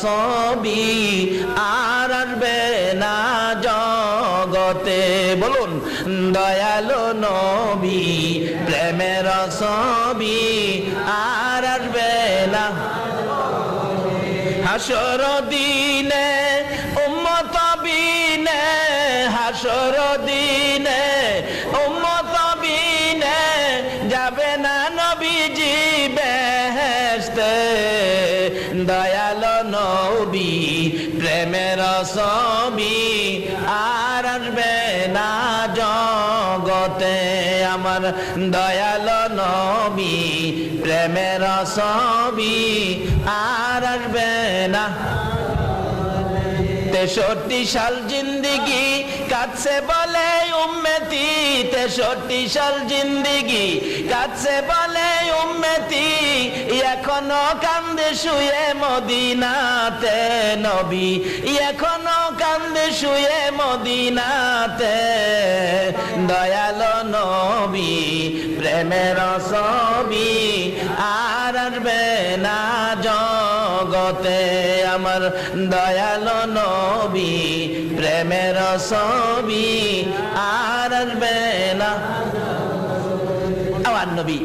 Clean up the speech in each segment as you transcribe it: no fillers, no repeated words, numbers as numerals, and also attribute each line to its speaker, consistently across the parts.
Speaker 1: ছবি আর আসবে না জগতে। বলুন, দয়ালো নবী প্রেমের ছবি আর আসবে না। হাসর দিনে উম্মত বিনে, হাসর দিনে উম্মত বিনে যাবে না নবীজি বেহেশতে। দয়ালো নবী প্রেমের ছবি আর আসবে না জগতে। আমার দয়ালো নবী প্রেমের ছবি আর আসবে না। 63 সাল জিন্দিগি কাছে বলে উম্মতি, 63 সাল জিন্দিগি কাছে বলে উম্মতি, এখনো কান্দে শুয়ে মদিনাতে নবী, এখনো কান্দে শুয়ে মদিনাতে। দয়ালো নবী প্রেমের ছবি আর আসবে না জগতে। আমার দয়ালো নবী প্রেমের ছবি আর আসবে না। আমার নবী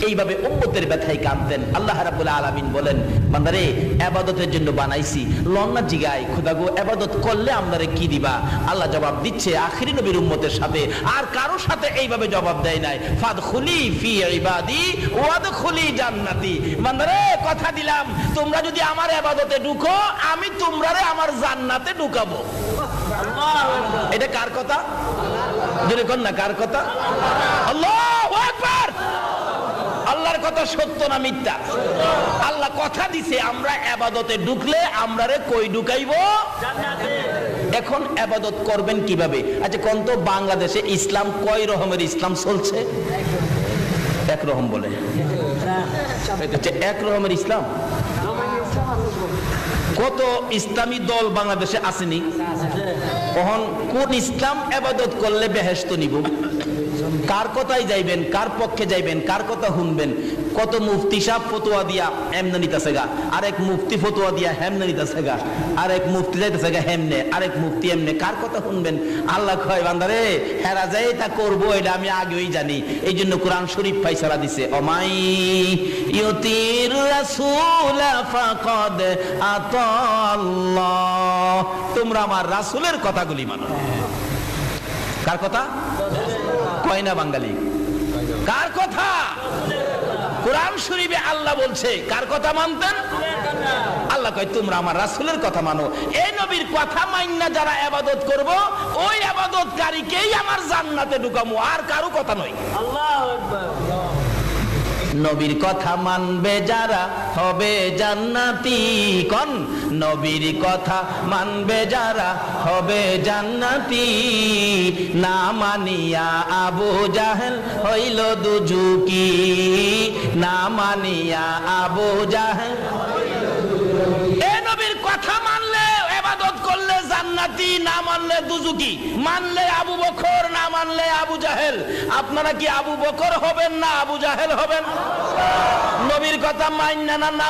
Speaker 1: এইভাবে উম্মতের ব্যথায় কাঁদতেন। আল্লাহ রাব্বুল আলামিন বলেন, বান্দারে ইবাদতের জন্য বানাইছি, লন্না জিগায় খোদা গো ইবাদত করলে আমরারে কি দিবা? আল্লাহ জবাব দিচ্ছে আখিরি নবীর উম্মতের সাথে, আর কারো সাথে এইভাবে জবাব দেয় নাই। ফাদখুলি ফি ইবাদি ওয়াদখুলি জান্নাতি। বান্দারে কথা দিলাম, তোমরা যদি আমার ইবাদতে ঢুকো, আমি তোমরারে আমার জান্নাতে ঢুকাবো। এটা কার কথা? জোরে কোন না, কার কথা? আল্লাহু আকবার। আল্লাহর কথা সত্য না মিথ্যা? আল্লাহ কথা দিছে আমরা ইবাদতে ঢুকলে আমরারে কই ঢুকাইবো? জান্নাতে। এখন ইবাদত করবেন কিভাবে? আচ্ছা কোন তো বাংলাদেশে ইসলাম কয় রকমের ইসলাম চলছে? এক রকম বলে, আচ্ছা এক রকমের ইসলাম। কত ইসলামী দল বাংলাদেশে আসেনি? এখন কোন ইসলাম ইবাদত করলে বেহেশত নিব? কার কথাই যাইবেন, কার পক্ষে যাইবেন, কার কথা শুনবেন? কত মুফতি সাহেব ফতোয়া দিয়া এমনে নিতেছে গা, আরেক মুফতি ফতোয়া দিয়া হেমনে নিতেছে গা, আরেক মুফতি যাইতেছে গা হেমনে, আরেক মুফতি এমনে। কার কথা শুনবেন? আল্লাহ কয় বান্দারে হেরা যাই তা করবো, এটা আমি আগেই জানি। এই জন্য কোরআন শরীফ ফাইসালা দিছে, অমাই ইউতির রাসূল ফাকাদ আতাল্লাহ। তোমরা আমার রাসূলের কথাগুলি মানো। কার কথা? কয় না বাঙালি? কার কথা? কোরআন শরীফে আল্লাহ বলছে কার কথা মানতেন? আল্লাহ কয় তোমরা আমার রাসূলের কথা মানো। এই নবীর কথা মাইন্না যারা ইবাদত করব, ওই ইবাদতকারীকেই আমার জান্নাতে ঢুকামু, আর কারো কথা নয়। আল্লাহু আকবার। নবীর কথা মানবে যারা হবে জান্নাতি। কোন? নবীর কথা মানবে যারা হবে জান্নাতি। না মানিয়া আবু জাহেল হইল দুজুকি, না মানিয়া আবু জাহেল। এ নবীর কথা মানলে ইবাদত করলে জান্নাতি, না মানলে দুজুকি। মানলে আবু বকর, না মানলে আবু জাহেল। আপনারা কি আবু বকর হবেন না আবু জাহেল হবেন? নবীর কথা মাইন্না না না